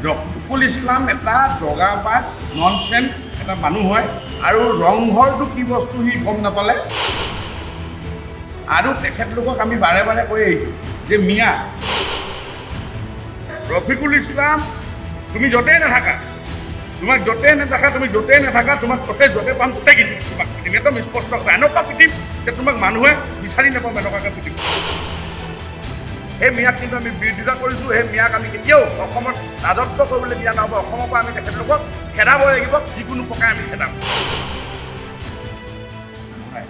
ৰফিকুল ইছলাম এটা দগাবাজ ননচেন্স এটা মানুহ হয় আৰু ৰংঘৰটো কি বস্তু সি গম নাপালে আৰু তেখেতলোকক আমি বাৰে বাৰে কৈ আহিছোঁ যে মিয়া ৰফিকুল ইছলাম তুমি য'তেই নাথাকা তোমাক য'তেই নাথাকা তোমাক য'তে পাম ত'তে কিন্তু তোমাক পিটিম একদম স্পষ্ট কথা এনেকুৱা পিটিম যে তোমাক মানুহে বিচাৰি নাপাম এনেকুৱাকৈ পিটিম সেই মিয়াক কিন্তু আমি বিৰোধিতা কৰিছোঁ সেই মিয়াক আমি কেতিয়াও অসমত ৰাজত্ব কৰিবলৈ দিয়া নহ'ব অসমৰ পৰা আমি তেখেতলোকক খেদাব লাগিব যিকোনো প্ৰকাৰে আমি খেদাম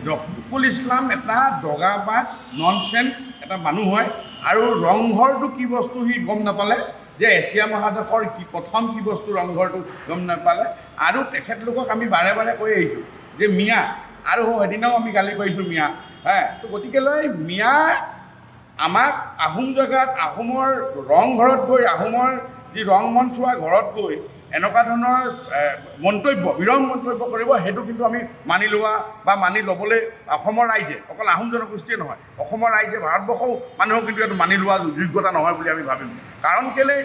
ৰফিকুল ইছলাম এটা দগাবাজ ননচেন্স এটা মানুহ হয় আৰু ৰংঘৰটো কি বস্তু সি গম নাপালে যে এছিয়া মহাদেশৰ প্ৰথম কি বস্তু ৰংঘৰটো গম নাপালে আৰু তেখেতলোকক আমি বাৰে বাৰে কৈ আহিছোঁ যে মিয়া আৰু সেইদিনাও আমি গালি পাৰিছোঁ মিয়া তো গতিকেলৈ মিয়া আমাক আহোম জেগাত আহোমৰ ৰংঘৰত গৈ আহোমৰ যি ৰংমঞ্চোৱা ঘৰত গৈ এনেকুৱা ধৰণৰ বিৰং মন্তব্য কৰিব সেইটো কিন্তু আমি মানি লোৱা বা মানি ল'বলৈ অসমৰ ৰাইজে অকল আহোম জনগোষ্ঠীয়ে নহয় অসমৰ ৰাইজে ভাৰতবৰ্ষও মানুহক কিন্তু এইটো মানি লোৱা যোগ্যতা নহয় বুলি আমি ভাবিম কাৰণ কেলৈ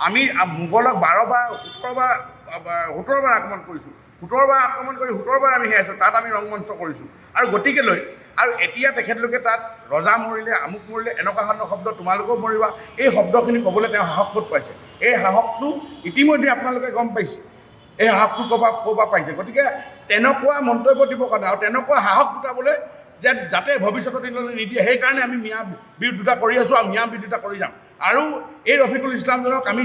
আমি মোগলক 17 বাৰ আক্ৰমণ কৰিছোঁ 17 বাৰ আক্ৰমণ কৰি 17 বাৰ আমি হেৰাইছোঁ তাত আমি ৰংমঞ্চ কৰিছোঁ আৰু গতিকেলৈ আৰু এতিয়া তেখেতলোকে তাত ৰজা মৰিলে আমুক মৰিলে এনেকুৱা ধৰণৰ শব্দ তোমালোকেও মৰিবা এই শব্দখিনি ক'বলৈ তেওঁ সাহস ক'ত পাইছে এই সাহসটো ইতিমধ্যে আপোনালোকে গম পাইছে এই সাহসটো ক'ৰপৰা পাইছে গতিকে তেনেকুৱা মন্তব্য দিবৰ কাৰণে আৰু তেনেকুৱা সাহস গোটাবলৈ যে যাতে ভৱিষ্যতৰ দিনলৈ নিদিয়ে সেইকাৰণে আমি মিয়া বিৰোধিতা কৰি আছোঁ আৰু মিয়া বিৰোধিতা কৰি যাম আৰু এই ৰফিকুল ইছলামজনক আমি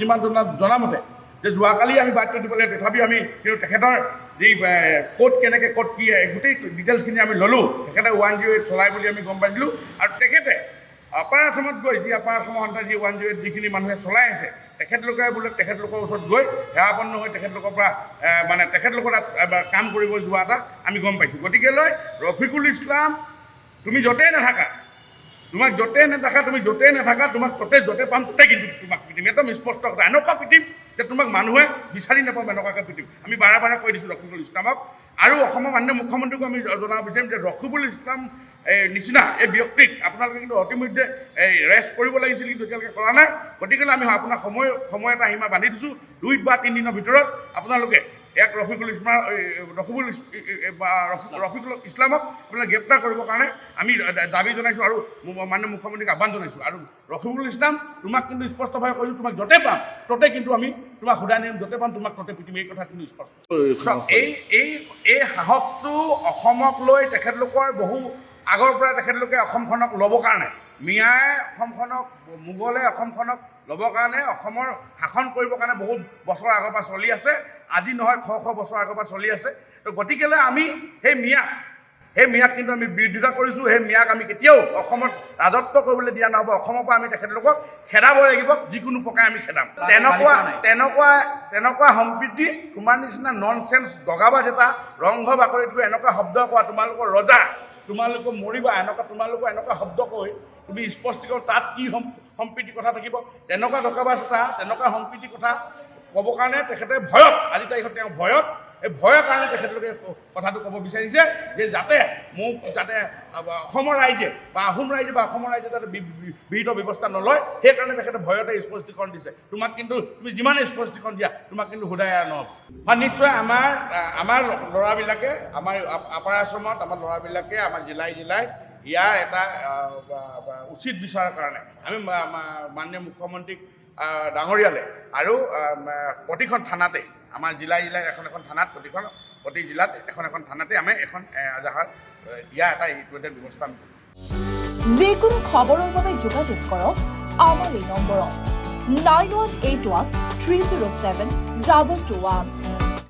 যিমান জনামতে যে যোৱাকালি আমি বাৰ্তা দিবলৈ তথাপি আমি কিন্তু তেখেতৰ যি ক'ত কেনেকৈ ক'ত কি গোটেই ডিটেইলছখিনি আমি ল'লোঁ তেখেতে 108 চলাই বুলি আমি গম পাইছিলোঁ আৰু তেখেতে আপাৰ আছামত গৈ যি আপাৰ আছামৰ অন্তত যি 108 যিখিনি মানুহে চলাই আছে তেখেতলোকে বোলে তেখেতলোকৰ ওচৰত গৈ সেৱাপন্ন হৈ তেখেতলোকৰ পৰা মানে তেখেতলোকৰ তাত কাম কৰিব যোৱা এটা আমি গম পাইছোঁ গতিকেলৈ ৰফিকুল ইছলাম তুমি য'তেই নাথাকা তোমাক য'তেই নাথাকা তোমাক য'তে পাম ত'তে কিন্তু তোমাক পিটিম একদম স্পষ্ট কথা এনেকুৱা পিটিম যে তোমাক মানুহে বিচাৰি নাপাম এনেকুৱাকৈ পিটিম আমি বাৰে বাৰে কৈ দিছোঁ ৰফিকুল ইছলামক আৰু অসমৰ মাননীয় মুখ্যমন্ত্ৰীকো আমি জনাব বিচাৰিম যে ৰফিকুল ইছলাম নিচিনা এই ব্যক্তিক আপোনালোকে কিন্তু অতিমধ্যে ৰেষ্ট কৰিব লাগিছিল কিন্তু এতিয়ালৈকে কৰা নাই গতিকেলৈ আমি আপোনাক সময় এটা সীমা বান্ধি দিছোঁ 2 বা 3 দিনৰ ভিতৰত আপোনালোকে এক ৰফিকুল ইছলামক আপোনালোকে গ্ৰেপ্তাৰ কৰিবৰ কাৰণে আমি দাবী জনাইছোঁ আৰু মাননীয় মুখ্যমন্ত্ৰীক আহ্বান জনাইছোঁ আৰু ৰফিকুল ইছলাম তোমাক কিন্তু স্পষ্টভাৱে কৈছোঁ তোমাক য'তে পাম ত'তে কিন্তু আমি তোমাক সোধাই নিম য'তে পাম তোমাক ত'তে পিটিম এই কথা কিন্তু স্পষ্ট এই সাহসটো অসমক লৈ তেখেতলোকৰ বহু আগৰ পৰা তেখেতলোকে অসমখনক ল'বৰ কাৰণে মিয়াই অসমখনক মোগলে অসমখনক ল'বৰ কাৰণে অসমৰ শাসন কৰিবৰ কাৰণে বহুত বছৰ আগৰ পৰা চলি আছে আজি নহয় শ বছৰ আগৰ পৰা চলি আছে তো গতিকেলৈ আমি সেই মিয়াক কিন্তু আমি বিৰোধিতা কৰিছোঁ সেই মিয়াক আমি কেতিয়াও অসমত ৰাজত্ব কৰিবলৈ দিয়া নহ'ব অসমৰ পৰা আমি তেখেতলোকক খেদাব লাগিব যিকোনো প্ৰকাৰে আমি খেদাম তেনেকুৱা সম্প্ৰীতি তোমাৰ নিচিনা ননচেন্স দগাবাজ এটা ৰংঘৰ বাকৰিত গৈ এনেকুৱা শব্দ কোৱা তোমালোকৰ ৰজা তোমালোকে মৰিবা এনেকুৱা শব্দ কৈ তুমি স্পষ্টীকৰণ তাত কি সম্প্ৰীতি কথা থাকিব তেনেকুৱা দগাবাজ এটা তেনেকুৱা সম্প্ৰীতি কথা ক'বৰ কাৰণে তেখেতে ভয়ত আজি তাৰিখত তেওঁ এই ভয়ৰ কাৰণে তেখেতলোকে কথাটো ক'ব বিচাৰিছে যে যাতে অসমৰ ৰাইজে বা আহোম ৰাইজে যাতে বিহিত ব্যৱস্থা নলয় সেইকাৰণে তেখেতে ভয়তে স্পষ্টীকৰণ দিছে তোমাক কিন্তু তুমি যিমানে স্পষ্টীকৰণ দিয়া তোমাক কিন্তু সোধাই নহ'ব বা নিশ্চয় আমাৰ ল'ৰাবিলাকে আমাৰ আপাৰ আছামত আমাৰ ল'ৰাবিলাকে আমাৰ জিলাই ইয়াৰ এটা উচিত বিচাৰৰ কাৰণে আমি মাননীয় মুখ্যমন্ত্ৰীক ডাঙৰীয়ালে আৰু প্ৰতিখন থানাতে আমাৰ জিলাই এখন থানাত প্ৰতি জিলাত এখন থানাতে আমি এখন এজাহাৰ দিয়া এটা ইতিমধ্যে ব্যৱস্থা আমি কৰিছোঁ যিকোনো খবৰৰ বাবে যোগাযোগ কৰক আমাৰ এই নম্বৰত 9181 307 2221